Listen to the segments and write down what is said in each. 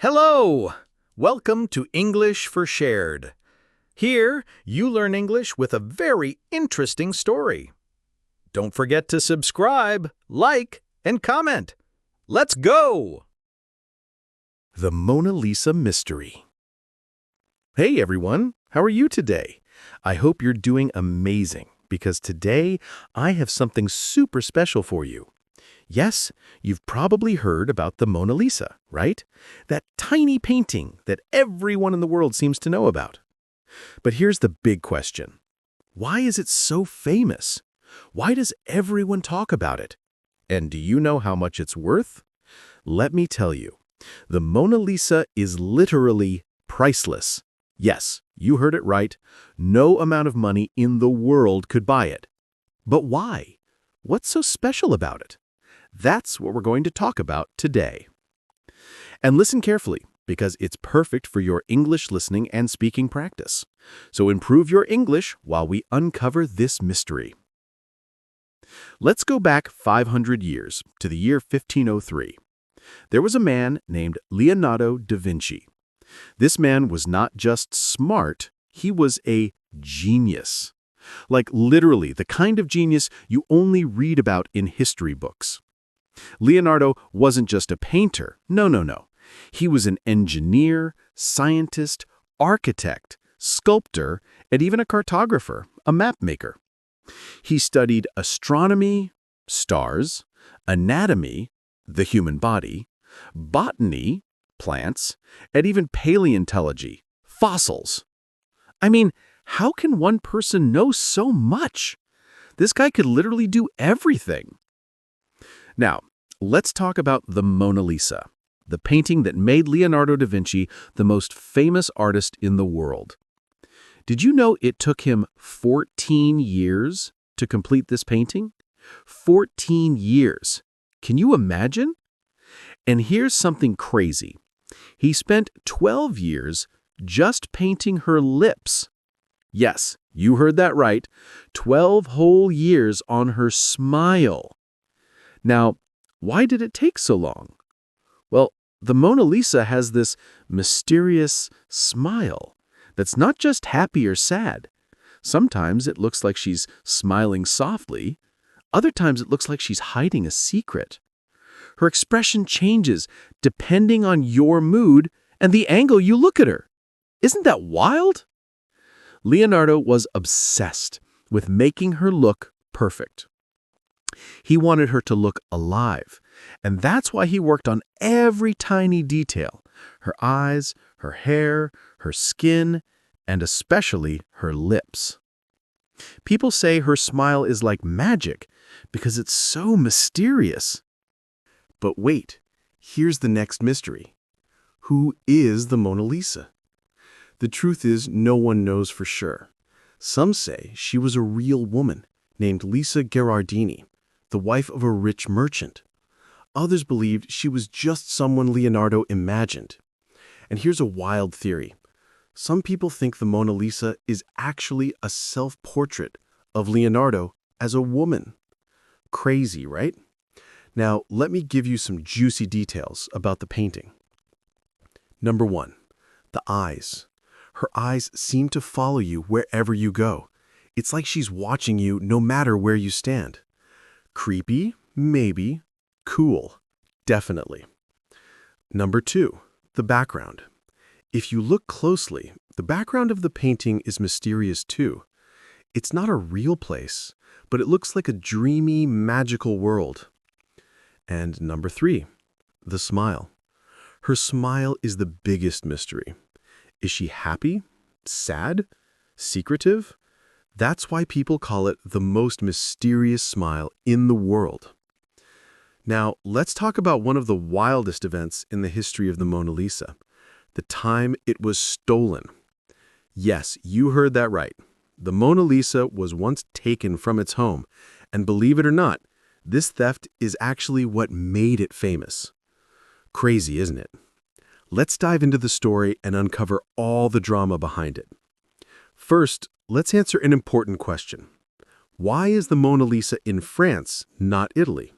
Hello! Welcome to English for Shared. Here, you learn English with a very interesting story. Don't forget to subscribe, like, and comment. Let's go! The Mona Lisa Mystery. Hey everyone, how are you today? I hope you're doing amazing because today I have something super special for you. Yes, you've probably heard about the Mona Lisa, right? That tiny painting that everyone in the world seems to know about. But here's the big question. Why is it so famous? Why does everyone talk about it? And do you know how much it's worth? Let me tell you. The Mona Lisa is literally priceless. Yes, you heard it right. No amount of money in the world could buy it. But why? What's so special about it? That's what we're going to talk about today. And listen carefully, because it's perfect for your English listening and speaking practice. So improve your English while we uncover this mystery. Let's go back 500 years to the year 1503. There was a man named Leonardo da Vinci. This man was not just smart, he was a genius. Like literally the kind of genius you only read about in history books. Leonardo wasn't just a painter. No. He was an engineer, scientist, architect, sculptor, and even a cartographer, a map maker. He studied astronomy, stars, anatomy, the human body, botany, plants, and even paleontology, fossils. I mean, how can one person know so much? This guy could literally do everything. Now, let's talk about the Mona Lisa, the painting that made Leonardo da Vinci the most famous artist in the world. Did you know it took him 14 years to complete this painting? 14 years. Can you imagine? And here's something crazy. He spent 12 years just painting her lips. Yes, you heard that right. 12 whole years on her smile. Now, why did it take so long? Well, the Mona Lisa has this mysterious smile that's not just happy or sad. Sometimes it looks like she's smiling softly. Other times it looks like she's hiding a secret. Her expression changes depending on your mood and the angle you look at her. Isn't that wild? Leonardo was obsessed with making her look perfect. He wanted her to look alive, and that's why he worked on every tiny detail: her eyes, her hair, her skin, and especially her lips. People say her smile is like magic because it's so mysterious. But wait, here's the next mystery. Who is the Mona Lisa? The truth is, no one knows for sure. Some say she was a real woman named Lisa Gherardini, the wife of a rich merchant. Others believed she was just someone Leonardo imagined. And here's a wild theory. Some people think the Mona Lisa is actually a self-portrait of Leonardo as a woman. Crazy, right? Now, let me give you some juicy details about the painting. Number 1, the eyes. Her eyes seem to follow you wherever you go. It's like she's watching you no matter where you stand. Creepy? Maybe. Cool? Definitely. Number 2, the background. If you look closely, the background of the painting is mysterious too. It's not a real place, but it looks like a dreamy, magical world. And number 3, the smile. Her smile is the biggest mystery. Is she happy? Sad? Secretive? That's why people call it the most mysterious smile in the world. Now, let's talk about one of the wildest events in the history of the Mona Lisa, the time it was stolen. Yes, you heard that right. The Mona Lisa was once taken from its home, and believe it or not, this theft is actually what made it famous. Crazy, isn't it? Let's dive into the story and uncover all the drama behind it. First, let's answer an important question. Why is the Mona Lisa in France, not Italy?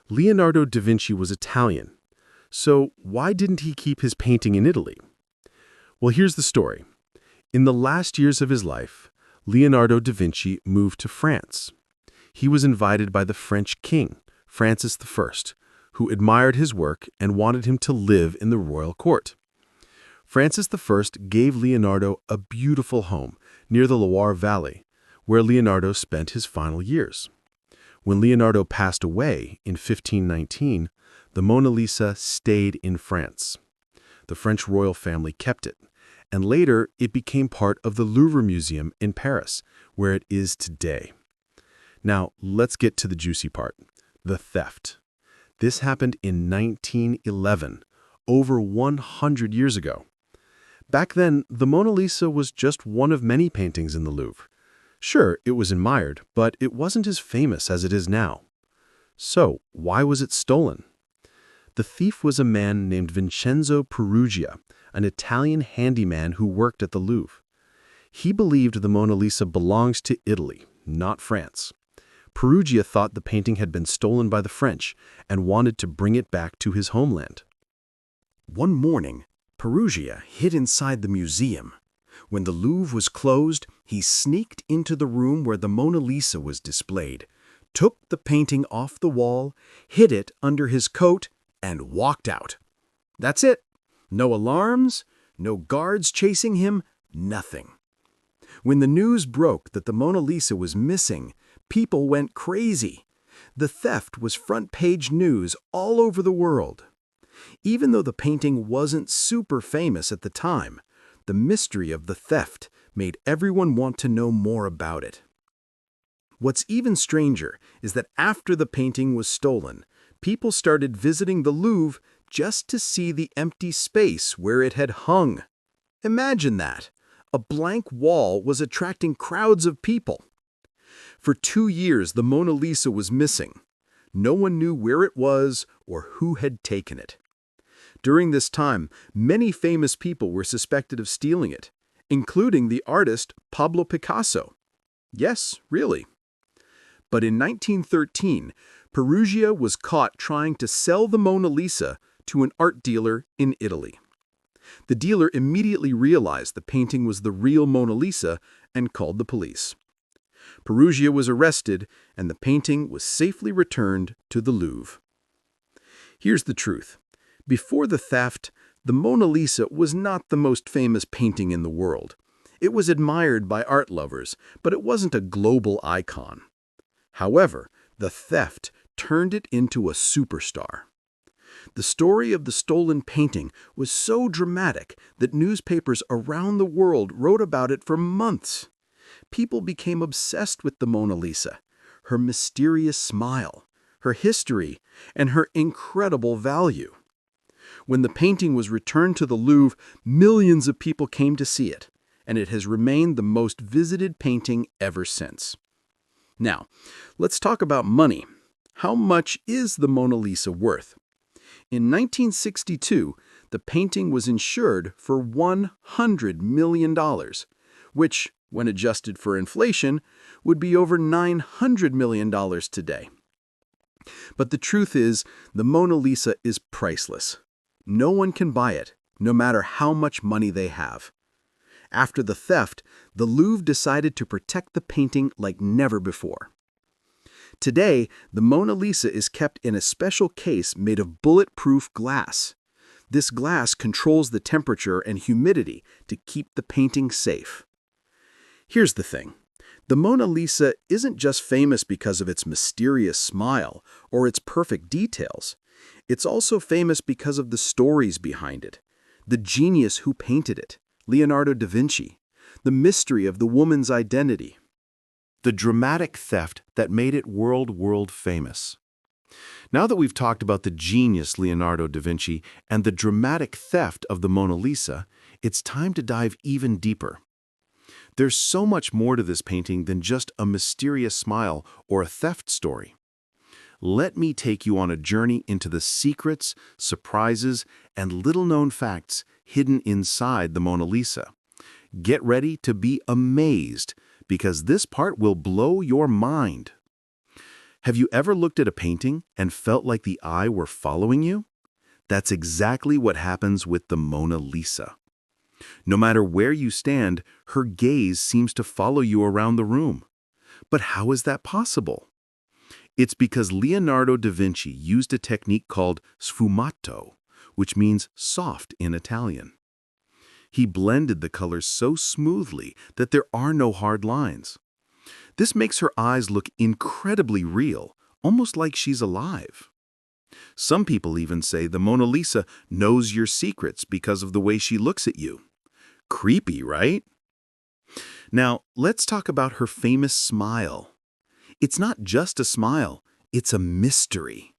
Leonardo da Vinci was Italian, So why didn't he keep his painting in Italy? Well, here's the story. In the last years of his life, Leonardo da Vinci moved to France. He was invited by the French king, Francis I, who admired his work and wanted him to live in the royal court. Francis I gave Leonardo a beautiful home near the Loire Valley, where Leonardo spent his final years. When Leonardo passed away in 1519, the Mona Lisa stayed in France. The French royal family kept it, and later it became part of the Louvre Museum in Paris, where it is today. Now, let's get to the juicy part, the theft. This happened in 1911, over 100 years ago. Back then, the Mona Lisa was just one of many paintings in the Louvre. Sure, it was admired, but it wasn't as famous as it is now. So, why was it stolen? The thief was a man named Vincenzo Peruggia, an Italian handyman who worked at the Louvre. He believed the Mona Lisa belongs to Italy, not France. Peruggia thought the painting had been stolen by the French and wanted to bring it back to his homeland. One morning, Peruggia hid inside the museum. When the Louvre was closed, he sneaked into the room where the Mona Lisa was displayed, took the painting off the wall, hid it under his coat, and walked out. That's it. No alarms, no guards chasing him, nothing. When the news broke that the Mona Lisa was missing, people went crazy. The theft was front-page news all over the world. Even though the painting wasn't super famous at the time, the mystery of the theft made everyone want to know more about it. What's even stranger is that after the painting was stolen, people started visiting the Louvre just to see the empty space where it had hung. Imagine that. A blank wall was attracting crowds of people. For 2 years, the Mona Lisa was missing. No one knew where it was or who had taken it. During this time, many famous people were suspected of stealing it, including the artist Pablo Picasso. Yes, really. But in 1913, Peruggia was caught trying to sell the Mona Lisa to an art dealer in Italy. The dealer immediately realized the painting was the real Mona Lisa and called the police. Peruggia was arrested, and the painting was safely returned to the Louvre. Here's the truth. Before the theft, the Mona Lisa was not the most famous painting in the world. It was admired by art lovers, but it wasn't a global icon. However, the theft turned it into a superstar. The story of the stolen painting was so dramatic that newspapers around the world wrote about it for months. People became obsessed with the Mona Lisa, her mysterious smile, her history, and her incredible value. When the painting was returned to the Louvre, millions of people came to see it, and it has remained the most visited painting ever since. Now, let's talk about money. How much is the Mona Lisa worth? In 1962, the painting was insured for $100 million, which, when adjusted for inflation, would be over $900 million today. But the truth is, the Mona Lisa is priceless. No one can buy it, no matter how much money they have. After the theft, the Louvre decided to protect the painting like never before. Today, the Mona Lisa is kept in a special case made of bulletproof glass. This glass controls the temperature and humidity to keep the painting safe. Here's the thing. The Mona Lisa isn't just famous because of its mysterious smile or its perfect details. It's also famous because of the stories behind it, the genius who painted it, Leonardo da Vinci, the mystery of the woman's identity, the dramatic theft that made it world famous. Now that we've talked about the genius Leonardo da Vinci and the dramatic theft of the Mona Lisa, it's time to dive even deeper. There's so much more to this painting than just a mysterious smile or a theft story. Let me take you on a journey into the secrets, surprises, and little-known facts hidden inside the Mona Lisa. Get ready to be amazed, because this part will blow your mind. Have you ever looked at a painting and felt like the eye were following you? That's exactly what happens with the Mona Lisa. No matter where you stand, her gaze seems to follow you around the room. But how is that possible? It's because Leonardo da Vinci used a technique called sfumato, which means soft in Italian. He blended the colors so smoothly that there are no hard lines. This makes her eyes look incredibly real, almost like she's alive. Some people even say the Mona Lisa knows your secrets because of the way she looks at you. Creepy, right? Now, let's talk about her famous smile. It's not just a smile, it's a mystery.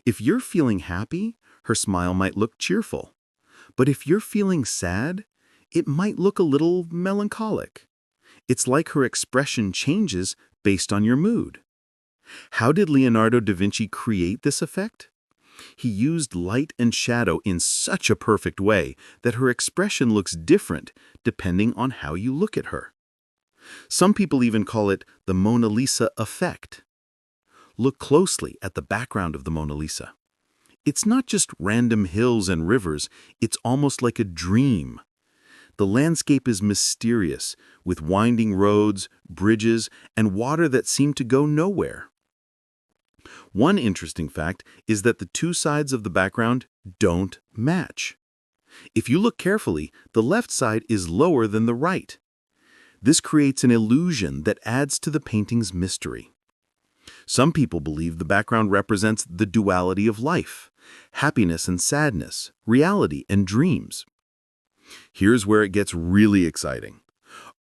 If you're feeling happy, her smile might look cheerful. But if you're feeling sad, it might look a little melancholic. It's like her expression changes based on your mood. How did Leonardo da Vinci create this effect? He used light and shadow in such a perfect way that her expression looks different depending on how you look at her. Some people even call it the Mona Lisa effect. Look closely at the background of the Mona Lisa. It's not just random hills and rivers, it's almost like a dream. The landscape is mysterious, with winding roads, bridges, and water that seem to go nowhere. One interesting fact is that the two sides of the background don't match. If you look carefully, the left side is lower than the right. This creates an illusion that adds to the painting's mystery. Some people believe the background represents the duality of life, happiness and sadness, reality and dreams. Here's where it gets really exciting.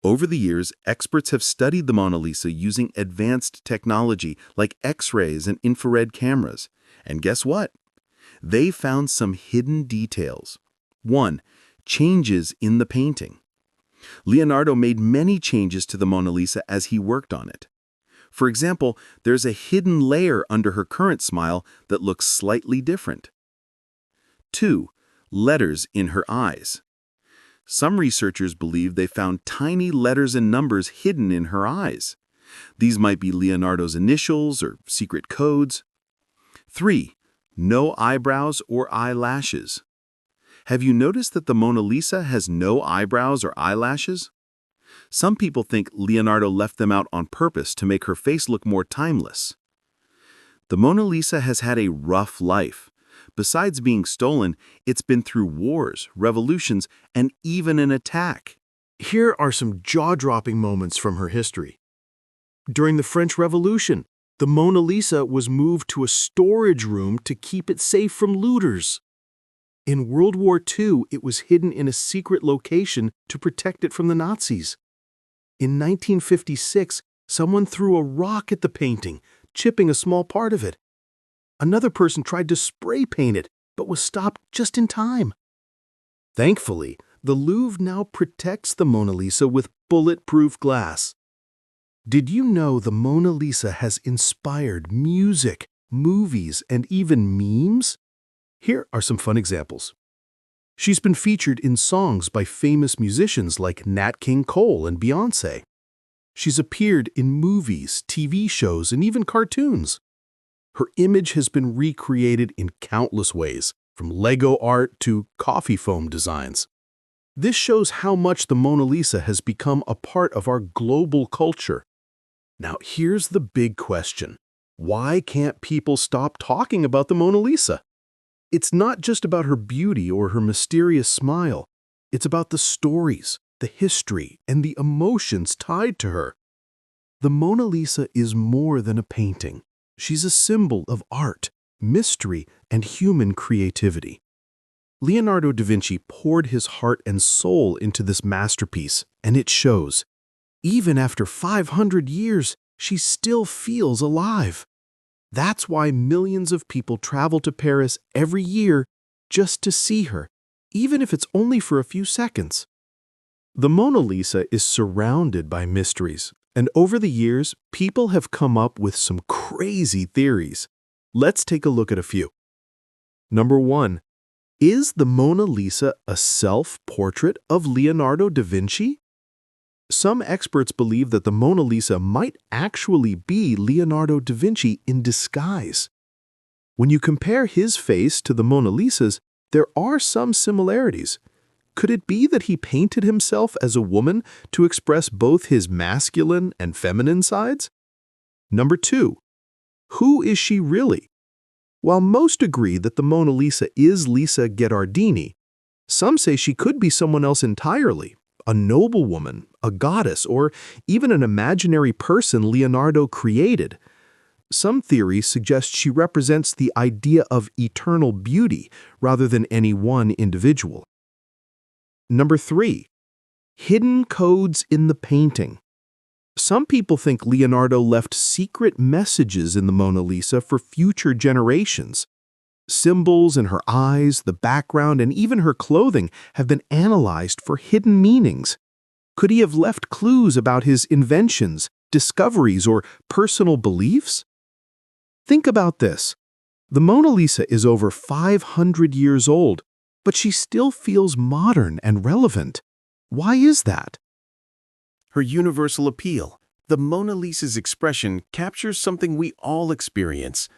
Over the years, experts have studied the Mona Lisa using advanced technology like X-rays and infrared cameras. And guess what? They found some hidden details. 1. Changes in the painting. Leonardo made many changes to the Mona Lisa as he worked on it. For example, there's a hidden layer under her current smile that looks slightly different. 2. Letters in her eyes. Some researchers believe they found tiny letters and numbers hidden in her eyes. These might be Leonardo's initials or secret codes. 3. No eyebrows or eyelashes. Have you noticed that the Mona Lisa has no eyebrows or eyelashes? Some people think Leonardo left them out on purpose to make her face look more timeless. The Mona Lisa has had a rough life. Besides being stolen, it's been through wars, revolutions, and even an attack. Here are some jaw-dropping moments from her history. During the French Revolution, the Mona Lisa was moved to a storage room to keep it safe from looters. In World War II, it was hidden in a secret location to protect it from the Nazis. In 1956, someone threw a rock at the painting, chipping a small part of it. Another person tried to spray paint it, but was stopped just in time. Thankfully, the Louvre now protects the Mona Lisa with bulletproof glass. Did you know the Mona Lisa has inspired music, movies, and even memes? Here are some fun examples. She's been featured in songs by famous musicians like Nat King Cole and Beyoncé. She's appeared in movies, TV shows, and even cartoons. Her image has been recreated in countless ways, from Lego art to coffee foam designs. This shows how much the Mona Lisa has become a part of our global culture. Now, here's the big question. Why can't people stop talking about the Mona Lisa? It's not just about her beauty or her mysterious smile. It's about the stories, the history, and the emotions tied to her. The Mona Lisa is more than a painting. She's a symbol of art, mystery, and human creativity. Leonardo da Vinci poured his heart and soul into this masterpiece, and it shows. Even after 500 years, she still feels alive. That's why millions of people travel to Paris every year just to see her, even if it's only for a few seconds. The Mona Lisa is surrounded by mysteries, and over the years, people have come up with some crazy theories. Let's take a look at a few. Number 1. Is the Mona Lisa a self-portrait of Leonardo da Vinci? Some experts believe that the Mona Lisa might actually be Leonardo da Vinci in disguise. When you compare his face to the Mona Lisa's, there are some similarities. Could it be that he painted himself as a woman to express both his masculine and feminine sides? Number 2. Who is she really? While most agree that the Mona Lisa is Lisa Gherardini, some say she could be someone else entirely, a noblewoman, a goddess, or even an imaginary person Leonardo created. Some theories suggest she represents the idea of eternal beauty rather than any one individual. Number 3. Hidden codes in the painting. Some people think Leonardo left secret messages in the Mona Lisa for future generations. Symbols in her eyes, the background, and even her clothing have been analyzed for hidden meanings. Could he have left clues about his inventions, discoveries, or personal beliefs? Think about this. The Mona Lisa is over 500 years old, but she still feels modern and relevant. Why is that? Her universal appeal. The Mona Lisa's expression captures something we all experience,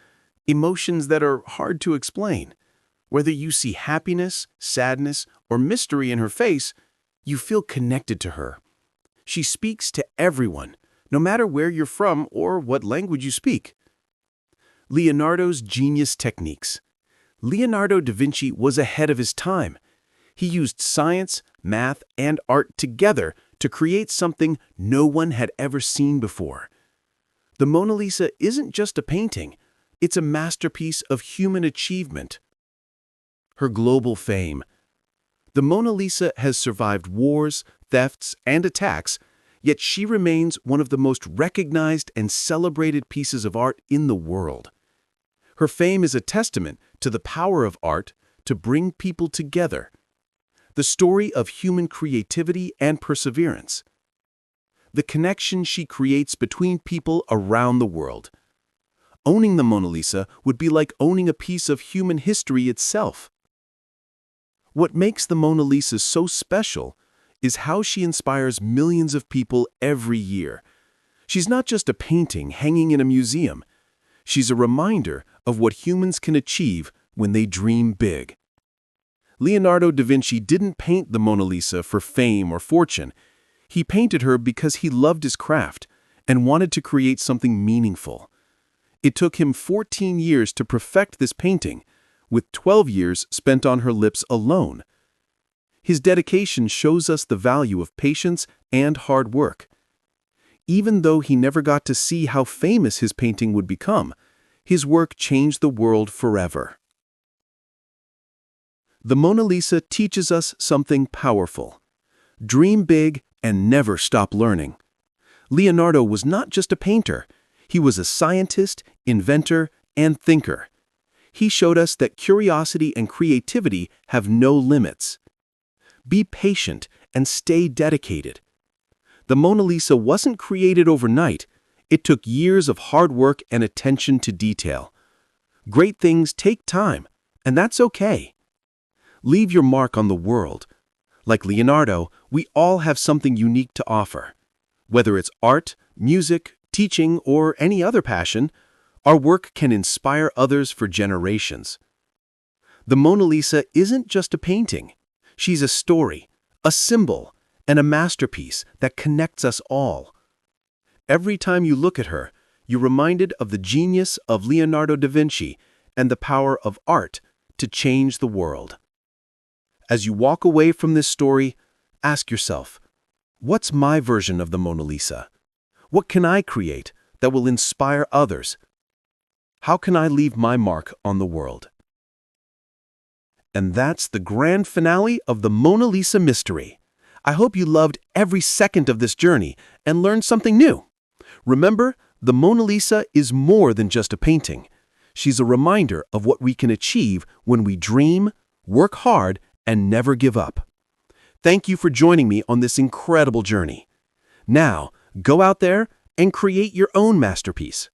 emotions that are hard to explain. Whether you see happiness, sadness, or mystery in her face, you feel connected to her. She speaks to everyone, no matter where you're from or what language you speak. Leonardo's genius techniques. Leonardo da Vinci was ahead of his time. He used science, math, and art together to create something no one had ever seen before. The Mona Lisa isn't just a painting, it's a masterpiece of human achievement. Her global fame. The Mona Lisa has survived wars, thefts, and attacks, yet she remains one of the most recognized and celebrated pieces of art in the world. Her fame is a testament to the power of art to bring people together. The story of human creativity and perseverance. The connection she creates between people around the world. Owning the Mona Lisa would be like owning a piece of human history itself. What makes the Mona Lisa so special is how she inspires millions of people every year. She's not just a painting hanging in a museum. She's a reminder of what humans can achieve when they dream big. Leonardo da Vinci didn't paint the Mona Lisa for fame or fortune. He painted her because he loved his craft and wanted to create something meaningful. It took him 14 years to perfect this painting, with 12 years spent on her lips alone. His dedication shows us the value of patience and hard work. Even though he never got to see how famous his painting would become, his work changed the world forever. The Mona Lisa teaches us something powerful. Dream big and never stop learning. Leonardo was not just a painter. He was a scientist, inventor, and thinker. He showed us that curiosity and creativity have no limits. Be patient and stay dedicated. The Mona Lisa wasn't created overnight. It took years of hard work and attention to detail. Great things take time, and that's okay. Leave your mark on the world. Like Leonardo, we all have something unique to offer. Whether it's art, music, teaching, or any other passion, our work can inspire others for generations. The Mona Lisa isn't just a painting. She's a story, a symbol, and a masterpiece that connects us all. Every time you look at her, you're reminded of the genius of Leonardo da Vinci and the power of art to change the world. As you walk away from this story, ask yourself, what's my version of the Mona Lisa? What can I create that will inspire others? How can I leave my mark on the world? And that's the grand finale of the Mona Lisa mystery. I hope you loved every second of this journey and learned something new. Remember, the Mona Lisa is more than just a painting. She's a reminder of what we can achieve when we dream, work hard, and never give up. Thank you for joining me on this incredible journey. Now, go out there and create your own masterpiece.